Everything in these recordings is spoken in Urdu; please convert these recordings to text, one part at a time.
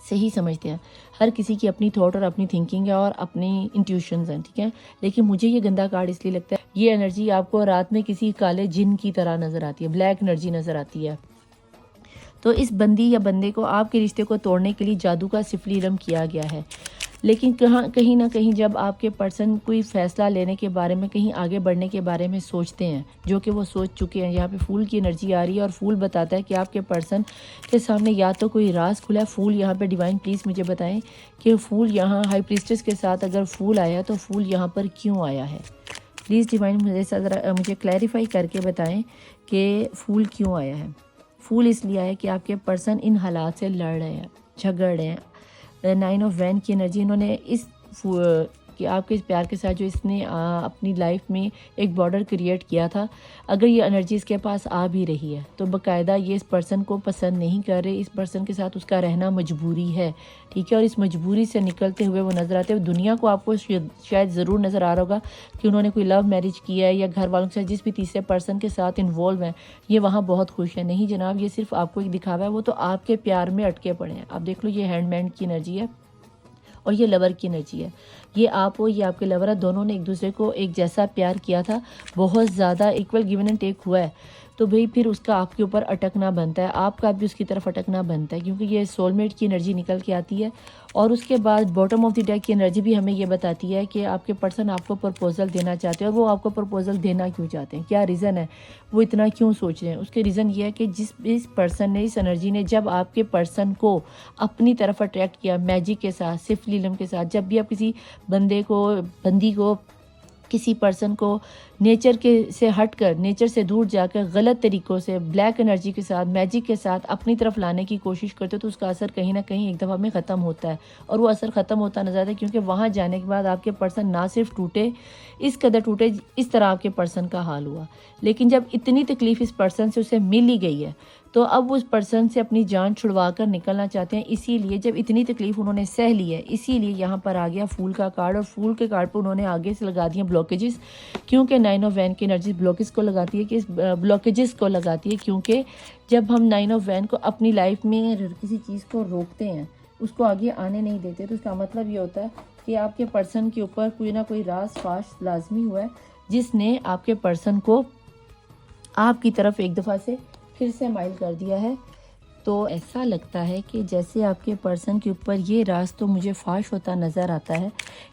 صحیح سمجھتے ہیں. ہر کسی کی اپنی تھاٹ اور اپنی تھنکنگ ہے اور اپنی انٹیوشنز ہیں, ٹھیک ہے. لیکن مجھے یہ گندا کارڈ اس لیے لگتا ہے, یہ انرجی آپ کو رات میں کسی کالے جن کی طرح نظر آتی ہے, بلیک انرجی نظر آتی ہے. تو اس بندی یا بندے کو آپ کے رشتے کو توڑنے کے لیے جادو کا سفلی علم کیا گیا ہے. لیکن کہیں نہ کہیں جب آپ کے پرسن کوئی فیصلہ لینے کے بارے میں, کہیں آگے بڑھنے کے بارے میں سوچتے ہیں, جو کہ وہ سوچ چکے ہیں, یہاں پہ پھول کی انرجی آ رہی ہے اور پھول بتاتا ہے کہ آپ کے پرسن کے سامنے یا تو کوئی راز کھلا ہے. پھول یہاں پہ ڈیوائن پلیز مجھے بتائیں کہ پھول یہاں ہائی پریسٹس کے ساتھ اگر پھول آیا تو پھول یہاں پر کیوں آیا ہے؟ پلیز ڈیوائن مجھے کلیریفائی کر کے بتائیں کہ پھول کیوں آیا ہے. پھول اس لیے آیا کہ آپ کے پرسن ان حالات سے لڑ رہے ہیں, جھگڑ رہے ہیں. 9 آف وین کی انرجی انہوں نے اس کہ آپ کے پیار کے ساتھ جو اس نے اپنی لائف میں ایک بارڈر کریٹ کیا تھا, اگر یہ انرجی اس کے پاس آ بھی رہی ہے تو باقاعدہ یہ اس پرسن کو پسند نہیں کر رہے, اس پرسن کے ساتھ اس کا رہنا مجبوری ہے, ٹھیک ہے. اور اس مجبوری سے نکلتے ہوئے وہ نظر آتے ہیں. دنیا کو آپ کو شاید ضرور نظر آ رہا ہوگا کہ انہوں نے کوئی لو میرج کیا ہے یا گھر والوں کے ساتھ جس بھی تیسرے پرسن کے ساتھ انوالو ہیں, یہ وہاں بہت خوش ہیں. نہیں جناب, یہ صرف آپ کو ایک دکھاوا ہے, وہ تو آپ کے پیار میں اٹکے پڑے ہیں. آپ دیکھ لو, یہ ہینڈ مین کی انرجی ہے اور یہ لور کی انرجی ہے. یہ آپ ہو, یہ آپ کے لور ہے, دونوں نے ایک دوسرے کو ایک جیسا پیار کیا تھا, بہت زیادہ ایکول گیون اینڈ ٹیک ہوا ہے. تو بھئی پھر اس کا آپ کے اوپر اٹکنا بنتا ہے, آپ کا بھی اس کی طرف اٹکنا بنتا ہے, کیونکہ یہ سول میٹ کی انرجی نکل کے آتی ہے. اور اس کے بعد باٹم آف دی ڈیک کی انرجی بھی ہمیں یہ بتاتی ہے کہ آپ کے پرسن آپ کو پرپوزل دینا چاہتے ہیں. اور وہ آپ کو پرپوزل دینا کیوں چاہتے ہیں, کیا ریزن ہے, وہ اتنا کیوں سوچ رہے ہیں؟ اس کے ریزن یہ ہے کہ اس پرسن نے, اس انرجی نے جب آپ کے پرسن کو اپنی طرف اٹریکٹ کیا میجک کے ساتھ, سفلی علم کے ساتھ, جب بھی آپ کسی بندی کو کسی پرسن کو نیچر سے ہٹ کر, نیچر سے دور جا کر غلط طریقوں سے بلیک انرجی کے ساتھ, میجک کے ساتھ اپنی طرف لانے کی کوشش کرتے تو اس کا اثر کہیں نہ کہیں ایک دفعہ میں ختم ہوتا ہے. اور وہ اثر ختم ہوتا نظر آتا ہے, کیونکہ وہاں جانے کے بعد آپ کے پرسن نہ صرف ٹوٹے, اس قدر ٹوٹے اس طرح آپ کے پرسن کا حال ہوا. لیکن جب اتنی تکلیف اس پرسن سے اسے مل ہی گئی ہے تو اب وہ اس پرسن سے اپنی جان چھڑوا کر نکلنا چاہتے ہیں. اسی لیے جب اتنی تکلیف انہوں نے سہ لی ہے, اسی لیے یہاں پر آ گیا پھول کا کارڈ. اور پھول کے کارڈ پہ انہوں نے آگے سے لگا دیا بلاکیجز, کیونکہ 9 آف وین کی انرجی بلاکیج کو لگاتی ہے, کہ اس بلاکیجز کو لگاتی ہے. کیونکہ جب ہم 9 آف وین کو اپنی لائف میں کسی چیز کو روکتے ہیں, اس کو آگے آنے نہیں دیتے, تو اس کا مطلب یہ ہوتا ہے کہ آپ کے پرسن کے اوپر کوئی نہ کوئی راز فاش لازمی ہوا ہے, جس نے آپ کے پرسن کو آپ کی طرف ایک دفعہ سے پھر سے مائل کر دیا ہے. تو ایسا لگتا ہے کہ جیسے آپ کے پرسن کے اوپر یہ راز تو مجھے فاش ہوتا نظر آتا ہے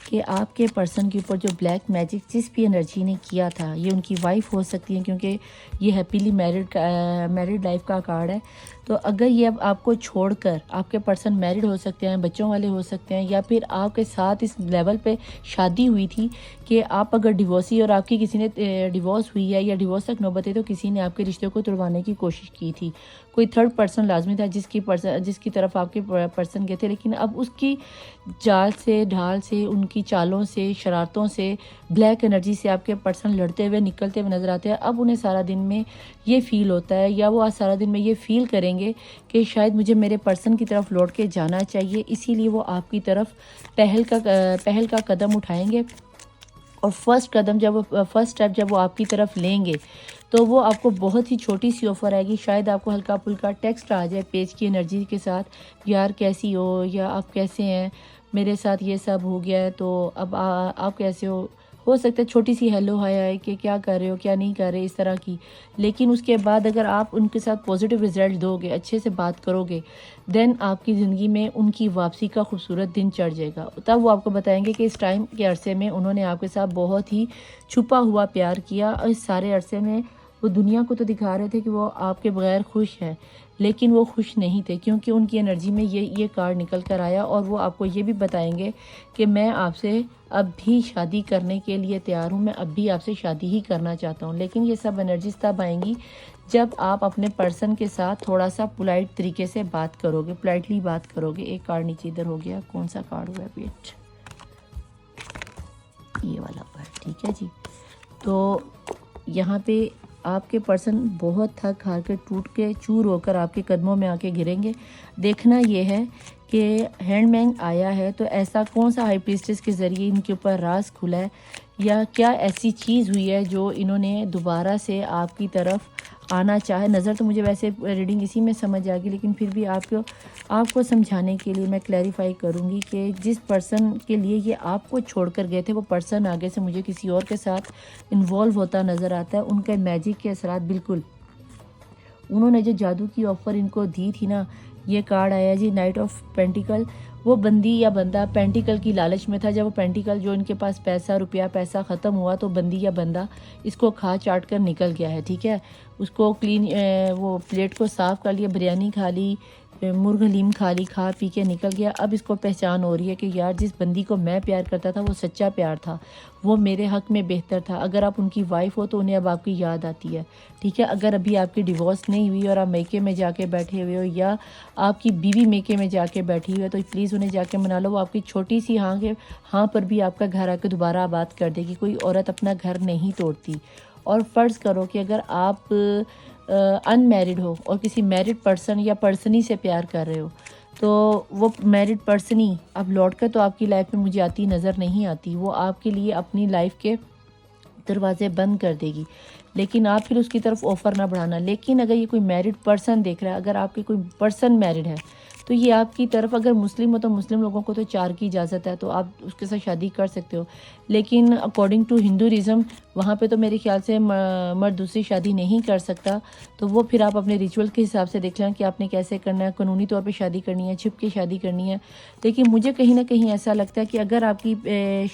کہ آپ کے پرسن کے اوپر جو بلیک میجک جس بھی انرجی نے کیا تھا, یہ ان کی وائف ہو سکتی ہے, کیونکہ یہ ہیپیلی میرڈ لائف کا کارڈ ہے. تو اگر یہ اب آپ کو چھوڑ کر, آپ کے پرسن میرڈ ہو سکتے ہیں, بچوں والے ہو سکتے ہیں, یا پھر آپ کے ساتھ اس لیول پہ شادی ہوئی تھی کہ آپ اگر ڈیورسی اور آپ کی کسی نے ڈیورس ہوئی ہے یا ڈیورس تک نوبت ہے, تو کسی نے آپ کے رشتے کو توڑوانے کی کوشش کی تھی. کوئی تھرڈ پرسن لازمی تھا جس کی طرف آپ کے پرسن گئے تھے. لیکن اب اس کی چال سے, ڈھال سے, ان کی چالوں سے, شرارتوں سے, بلیک انرجی سے آپ کے پرسن لڑتے ہوئے, نکلتے ہوئے نظر آتے ہیں. اب انہیں سارا دن میں یہ فیل ہوتا ہے, یا وہ آج سارا دن میں یہ فیل کریں گے کہ شاید مجھے میرے پرسن کی طرف لوٹ کے جانا چاہیے. اسی لیے وہ آپ کی طرف پہل کا قدم اٹھائیں گے. اور فرسٹ اسٹیپ جب وہ آپ کی طرف لیں گے تو وہ آپ کو بہت ہی چھوٹی سی آفر آئے گی. شاید آپ کو ہلکا پھلکا ٹیکسٹ آ جائے پیج کی انرجی کے ساتھ, یار کیسی ہو, یا آپ کیسے ہیں, میرے ساتھ یہ سب ہو گیا ہے تو اب آپ کیسے ہو سکتا ہے چھوٹی سی ہیلو ہائی آئے کہ کیا کر رہے ہو, کیا نہیں کر رہے, اس طرح کی. لیکن اس کے بعد اگر آپ ان کے ساتھ پازیٹیو رزلٹ دو گے, اچھے سے بات کرو گے, دین آپ کی زندگی میں ان کی واپسی کا خوبصورت دن چڑھ جائے گا. تب وہ آپ کو بتائیں گے کہ اس ٹائم کے عرصے میں انہوں نے آپ کے ساتھ بہت ہی چھپا ہوا پیار کیا, اور اس سارے عرصے میں وہ دنیا کو تو دکھا رہے تھے کہ وہ آپ کے بغیر خوش ہیں, لیکن وہ خوش نہیں تھے, کیونکہ ان کی انرجی میں یہ کارڈ نکل کر آیا. اور وہ آپ کو یہ بھی بتائیں گے کہ میں آپ سے اب بھی شادی کرنے کے لیے تیار ہوں, میں اب بھی آپ سے شادی ہی کرنا چاہتا ہوں. لیکن یہ سب انرجیز تب آئیں گی جب آپ اپنے پرسن کے ساتھ تھوڑا سا پولائٹ طریقے سے بات کرو گے, پولائٹلی بات کرو گے. ایک کارڈ نیچے ادھر ہو گیا, کون سا کارڈ ہوا ہے, ویٹ, یہ والا کارڈ, ٹھیک ہے جی. تو یہاں پہ آپ کے پرسن بہت تھک ہار کے, ٹوٹ کے چور ہو کر آپ کے قدموں میں آ کے گریں گے. دیکھنا یہ ہے کہ ہینڈ مین آیا ہے تو ایسا کون سا ہائی پریسٹس کے ذریعے ان کے اوپر راز کھلا ہے, یا کیا ایسی چیز ہوئی ہے جو انہوں نے دوبارہ سے آپ کی طرف آنا چاہے. نظر تو مجھے ویسے ریڈنگ اسی میں سمجھ آ گئی، لیکن پھر بھی آپ کو سمجھانے کے لیے میں کلیریفائی کروں گی کہ جس پرسن کے لیے یہ آپ کو چھوڑ کر گئے تھے وہ پرسن آگے سے مجھے کسی اور کے ساتھ انوالو ہوتا نظر آتا ہے. ان کے میجک کے اثرات بالکل، انہوں نے جو جادو کی آفر ان کو دی تھی نا، یہ کارڈ آیا جی نائٹ آف پینٹیکل. وہ بندی یا بندہ پینٹیکل کی لالچ میں تھا. جب وہ پینٹیکل جو ان کے پاس پیسہ ختم ہوا تو بندی یا بندہ اس کو کھا چاٹ کر نکل گیا ہے. ٹھیک ہے، اس کو کلین وہ پلیٹ کو صاف کر لیا، بریانی کھا لی، مرغ حلیم کھا لی، کھا پی کے نکل گیا. اب اس کو پہچان ہو رہی ہے کہ یار جس بندی کو میں پیار کرتا تھا وہ سچا پیار تھا، وہ میرے حق میں بہتر تھا. اگر آپ ان کی وائف ہو تو انہیں اب آپ کی یاد آتی ہے. ٹھیک ہے، اگر ابھی آپ کی ڈیورس نہیں ہوئی اور آپ میکے میں جا کے بیٹھے ہوئے ہو، یا آپ کی بیوی میکے میں جا کے بیٹھی ہوئی ہے، تو پلیز انہیں جا کے منا لو. وہ آپ کی چھوٹی سی ہاں پر بھی آپ کا گھر آ کے دوبارہ آباد کر دے گی. کوئی عورت اپنا گھر نہیں توڑتی. اور فرض کرو کہ اگر آپ ان میرڈ ہو اور کسی میرڈ پرسن یا پرسنی سے پیار کر رہے ہو، تو وہ میرڈ پرسنی اب لوٹ کر تو آپ کی لائف میں مجھے آتی نظر نہیں آتی. وہ آپ کے لیے اپنی لائف کے دروازے بند کر دے گی، لیکن آپ پھر اس کی طرف آفر نہ بڑھانا. لیکن اگر یہ کوئی میرڈ پرسن دیکھ رہا ہے، اگر آپ کے کوئی پرسن میرڈ ہے، تو یہ آپ کی طرف، اگر مسلم ہو تو مسلم لوگوں کو تو 4 کی اجازت ہے، تو آپ اس کے ساتھ شادی کر سکتے ہو. لیکن اکارڈنگ ٹو ہندوازم وہاں پہ تو میرے خیال سے مرد دوسری شادی نہیں کر سکتا. تو وہ پھر آپ اپنے ریچول کے حساب سے دیکھ لیں کہ آپ نے کیسے کرنا ہے. قانونی طور پہ شادی کرنی ہے، چھپ کے شادی کرنی ہے. لیکن مجھے کہیں نہ کہیں ایسا لگتا ہے کہ اگر آپ کی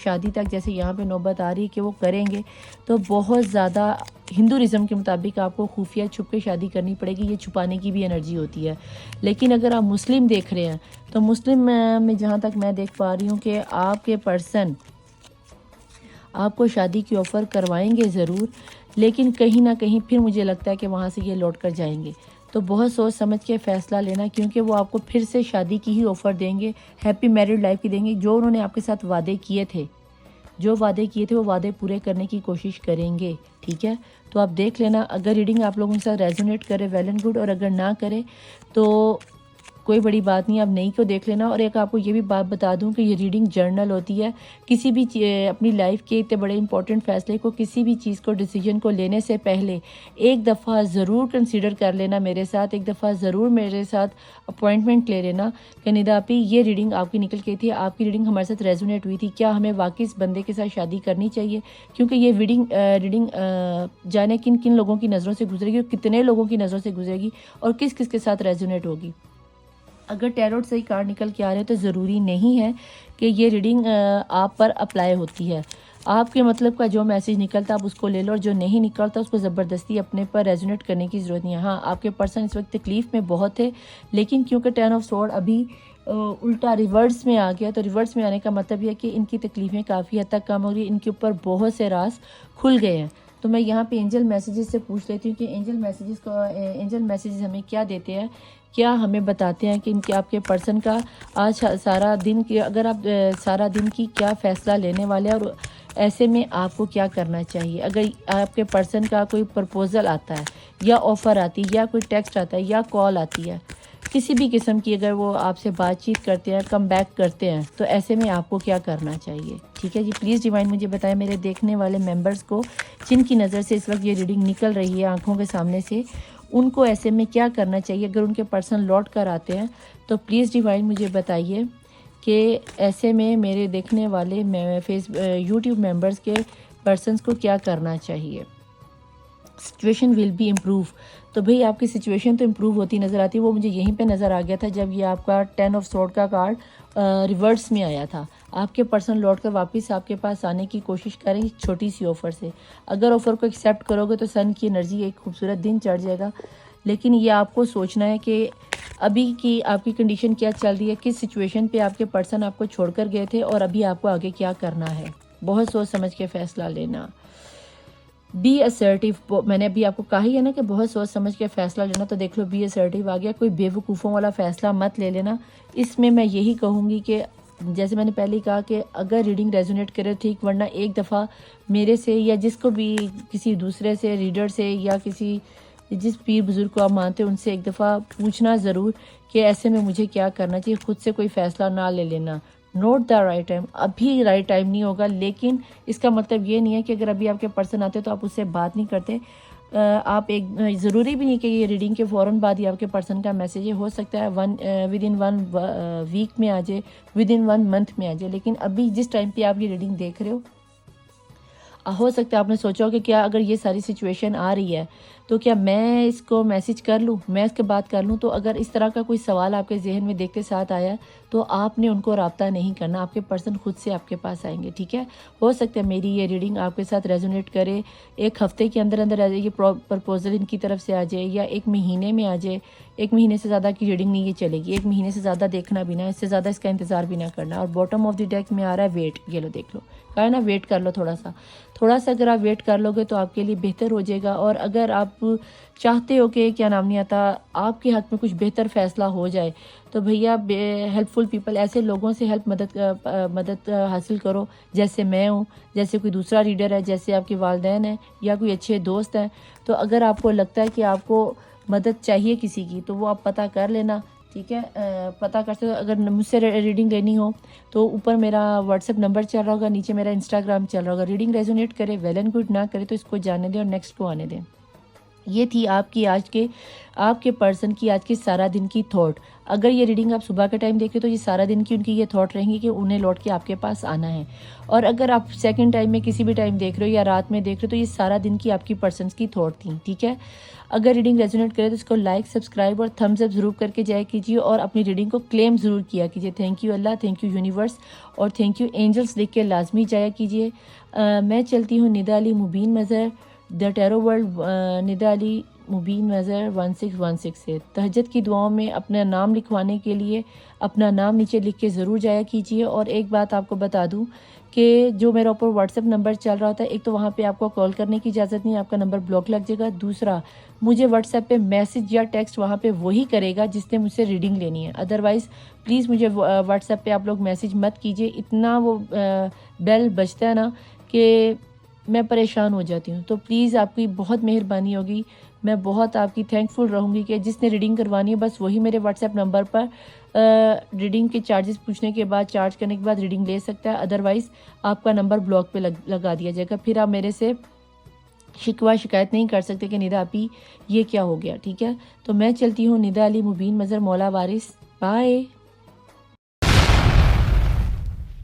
شادی تک جیسے یہاں پہ نوبت آ رہی ہے کہ وہ کریں گے، تو بہت زیادہ ہندوازم کے مطابق آپ کو خفیہ چھپ کے شادی کرنی پڑے گی. یہ چھپانے کی بھی انرجی ہوتی ہے. لیکن اگر آپ مسلم دیکھ رہے ہیں تو مسلم میں جہاں تک میں دیکھ پا رہی ہوں کہ آپ کے پرسن آپ کو شادی کی آفر کروائیں گے ضرور، لیکن کہیں نہ کہیں پھر مجھے لگتا ہے کہ وہاں سے یہ لوٹ کر جائیں گے. تو بہت سوچ سمجھ کے فیصلہ لینا، کیونکہ وہ آپ کو پھر سے شادی کی ہی آفر دیں گے، ہیپی میرڈ لائف کی دیں گے. جو انہوں نے آپ کے ساتھ وعدے کیے تھے وہ وعدے پورے کرنے کی کوشش کریں گے. ٹھیک ہے، تو آپ دیکھ لینا. اگر ریڈنگ آپ لوگوں کے ساتھ ریزونیٹ کرے ویل اینڈ گڈ، اور اگر نہ کرے تو کوئی بڑی بات نہیں، آپ نہیں کو دیکھ لینا. اور ایک آپ کو یہ بھی بات بتا دوں کہ یہ ریڈنگ جرنل ہوتی ہے. کسی بھی اپنی لائف کے اتنے بڑے امپورٹنٹ فیصلے کو، کسی بھی چیز کو، ڈیسیجن کو لینے سے پہلے ایک دفعہ ضرور کنسیڈر کر لینا میرے ساتھ. ایک دفعہ ضرور میرے ساتھ اپوائنٹمنٹ لے لینا کہ ندا آپی یہ ریڈنگ آپ کی نکل کے تھی، آپ کی ریڈنگ ہمارے ساتھ ریزونیٹ ہوئی تھی، کیا ہمیں واقعی اس بندے کے ساتھ شادی کرنی چاہیے؟ کیونکہ یہ ریڈنگ جانے کن کن لوگوں کی نظروں سے گزرے گی، اور کتنے لوگوں کی نظروں سے گزرے گی، اور کس کس کے ساتھ ریزونیٹ ہوگی. اگر ٹیروٹ صحیح کارڈ نکل کے آ رہے ہیں تو ضروری نہیں ہے کہ یہ ریڈنگ آپ پر اپلائی ہوتی ہے. آپ کے مطلب کا جو میسیج نکلتا آپ اس کو لے لو، اور جو نہیں نکلتا اس کو زبردستی اپنے پر ریزونیٹ کرنے کی ضرورت نہیں ہے. ہاں، آپ کے پرسن اس وقت تکلیف میں بہت ہے، لیکن کیونکہ 10 آف سورڈ ابھی الٹا ریورس میں آ گیا، تو ریورس میں آنے کا مطلب یہ ہے کہ ان کی تکلیفیں کافی حد تک کم ہو رہی ہیں، ان کے اوپر بہت سے راز کھل گئے ہیں. تو میں یہاں پہ اینجل میسیجز سے پوچھ لیتی ہوں کہ اینجل میسیجز ہمیں کیا دیتے ہیں، کیا ہمیں بتاتے ہیں کہ ان کے آپ کے پرسن کا آج سارا دن کی، اگر آپ سارا دن کی کیا فیصلہ لینے والے ہیں، اور ایسے میں آپ کو کیا کرنا چاہیے. اگر آپ کے پرسن کا کوئی پرپوزل آتا ہے، یا آفر آتی ہے، یا کوئی ٹیکسٹ آتا ہے، یا کال آتی ہے کسی بھی قسم کی، اگر وہ آپ سے بات چیت کرتے ہیں، کم بیک کرتے ہیں، تو ایسے میں آپ کو کیا کرنا چاہیے. ٹھیک ہے جی، پلیز ڈیوائن مجھے بتائیں میرے دیکھنے والے ممبرز کو جن کی نظر سے اس وقت یہ ریڈنگ نکل رہی ہے آنکھوں کے سامنے سے، ان کو ایسے میں کیا کرنا چاہیے. اگر ان کے پرسن لوٹ کر آتے ہیں تو پلیز ڈیوائن مجھے بتائیے کہ ایسے میں میرے دیکھنے والے یوٹیوب ممبرز کے پرسنز کو کیا کرنا چاہیے. Situation will be improve. تو بھئی آپ کی سچویشن تو امپروو ہوتی نظر آتی ہے. وہ مجھے یہیں پہ نظر آ گیا تھا جب یہ آپ کا 10 آف سورڈ کا کارڈ ریورس میں آیا تھا. آپ کے پرسن لوٹ کر واپس آپ کے پاس آنے کی کوشش کریں چھوٹی سی آفر سے. اگر آفر کو ایکسیپٹ کرو گے تو سن کی انرجی ایک خوبصورت دن چڑھ جائے گا. لیکن یہ آپ کو سوچنا ہے کہ ابھی کی آپ کی کنڈیشن کیا چل رہی ہے، کس سچویشن پہ آپ کے پرسن آپ کو چھوڑ کر گئے تھے، اور ابھی آپ کو آگے کیا کرنا ہے. بہت سوچ سمجھ کے فیصلہ لینا. Be assertive. میں نے ابھی آپ کو کہا ہی ہے نا کہ بہت سوچ سمجھ کے فیصلہ لینا. تو دیکھ لو بی اسرٹیو آ گیا. کوئی بے وقوفوں والا فیصلہ مت لے لینا. اس میں یہی کہوں گی کہ جیسے میں نے پہلے کہا کہ اگر ریڈنگ ریزونیٹ کرے ٹھیک، ورنہ ایک دفعہ میرے سے یا جس کو بھی کسی دوسرے سے ریڈر سے یا کسی جس پیر بزرگ کو آپ مانتے ہیں ان سے ایک دفعہ پوچھنا ضرور کہ ایسے میں مجھے کیا کرنا چاہیے. خود سے کوئی فیصلہ نہ لے لینا. Not the right time. ابھی رائٹ ٹائم نہیں ہوگا، لیکن اس کا مطلب یہ نہیں ہے کہ اگر ابھی آپ کے پرسن آتے تو آپ اس سے بات نہیں کرتے. آپ ایک ضروری بھی نہیں کہ یہ ریڈنگ کے فوراً بعد ہی آپ کے پرسن کا میسیج ہو سکتا ہے ود ان 1 ویک میں آ جائے، ود ان 1 منتھ میں آ جائے، لیکن ابھی جس ٹائم پہ آپ یہ ریڈنگ دیکھ رہے ہو سکتا ہے آپ نے سوچا ہو کہ کیا اگر یہ ساری سچویشن آ رہی ہے تو کیا میں اس کو میسیج کر لوں، میں اس کے بات کر لوں. تو اگر اس طرح کا کوئی سوال آپ کے ذہن میں دیکھتے ساتھ آیا تو آپ نے ان کو رابطہ نہیں کرنا، آپ کے پرسن خود سے آپ کے پاس آئیں گے. ٹھیک ہے، ہو سکتا ہے میری یہ ریڈنگ آپ کے ساتھ ریزونیٹ کرے، ایک ہفتے کے اندر اندر آ جائے، یہ پرپوزل ان کی طرف سے آ جائے، یا ایک مہینے میں آ جائے. 1 مہینے سے زیادہ کی ریڈنگ نہیں یہ چلے گی، 1 مہینے سے زیادہ دیکھنا بھی نہ، اس سے زیادہ اس کا انتظار بھی نہ کرنا. اور باٹم آف دی ڈیک میں آ رہا ہے ویٹ، یہ لو دیکھ لو، کہا ہے نا ویٹ کر لو تھوڑا سا اگر آپ ویٹ کر لو گے تو آپ کے لیے بہتر ہو جائے گا. اور اگر آپ چاہتے ہو کہ کیا نام نہیں آتا آپ کے حق میں کچھ بہتر فیصلہ ہو جائے تو بھیا ہیلپ فل پیپل، ایسے لوگوں سے مدد حاصل کرو جیسے میں ہوں، جیسے کوئی دوسرا ریڈر ہے، جیسے آپ کے والدین ہیں یا کوئی اچھے دوست ہیں. تو اگر آپ کو لگتا ہے کہ آپ کو مدد چاہیے کسی کی تو وہ آپ پتہ کر لینا. ٹھیک ہے، پتہ کر سکتے. اگر مجھ سے ریڈنگ لینی ہو تو اوپر میرا واٹس ایپ نمبر چل رہا ہوگا، نیچے میرا انسٹاگرام چل رہا ہوگا. ریڈنگ ریزونیٹ کرے ویل اینڈ گڈ، نہ کرے تو اس کو جانے دیں اور نیکسٹ کو آنے دیں. یہ تھی آپ کے پرسن کی آج کی سارا دن کی تھاٹ. اگر یہ ریڈنگ آپ صبح کے ٹائم دیکھیں تو یہ سارا دن کی ان کی یہ تھاٹ رہیں گی کہ انہیں لوٹ کے آپ کے پاس آنا ہے. اور اگر آپ سیکنڈ ٹائم میں کسی بھی ٹائم دیکھ رہے ہو یا رات میں دیکھ رہے ہو تو یہ سارا دن کی آپ کی پرسنس کی تھاٹ تھیں. ٹھیک ہے، اگر ریڈنگ ریزونیٹ کرے تو اس کو لائک، سبسکرائب اور تھمز اپ ضرور کر کے جائے کیجیے، اور اپنی ریڈنگ کو کلیم ضرور کیا کیجیے. Thank you Allah, thank you universe, اور تھینک یو اینجلس لکھ کے لازمی جایا کیجیے. میں چلتی ہوں ندا علی مبین مظہر دا ٹیرو ورلڈ، ندا علی مبین مظہر 1616 سے. تہجد کی دعاؤں میں اپنا نام لکھوانے کے لیے اپنا نام نیچے لکھ کے ضرور جایا کیجیے. اور ایک بات آپ کو بتا دوں کہ جو میرا اوپر واٹس ایپ نمبر چل رہا ہوتا ہے، ایک تو وہاں پہ آپ کو کال کرنے کی اجازت نہیں، آپ کا نمبر بلاک لگ جائے گا. دوسرا، مجھے واٹس ایپ پہ میسج یا ٹیکسٹ وہاں پہ وہی کرے گا جس نے مجھ سے ریڈنگ لینی ہے. ادروائز پلیز مجھے واٹس ایپ پہ آپ لوگ میسج مت کیجیے. اتنا وہ بیل بجتا ہے نا کہ میں پریشان ہو جاتی ہوں. تو پلیز آپ کی بہت مہربانی ہوگی، میں بہت آپ کی تھینک فل رہوں گی کہ جس نے ریڈنگ کروانی ہے بس وہی میرے واٹس ایپ نمبر پر ریڈنگ کے چارجز پوچھنے کے بعد، چارج کرنے کے بعد ریڈنگ لے سکتا ہے. ادروائز آپ کا نمبر بلاک پہ لگا دیا جائے گا. پھر آپ میرے سے شکایت نہیں کر سکتے کہ ندا آپی یہ کیا ہو گیا. ٹھیک ہے، تو میں چلتی ہوں. ندا علی مبین مظہر مولا وارث، بائے.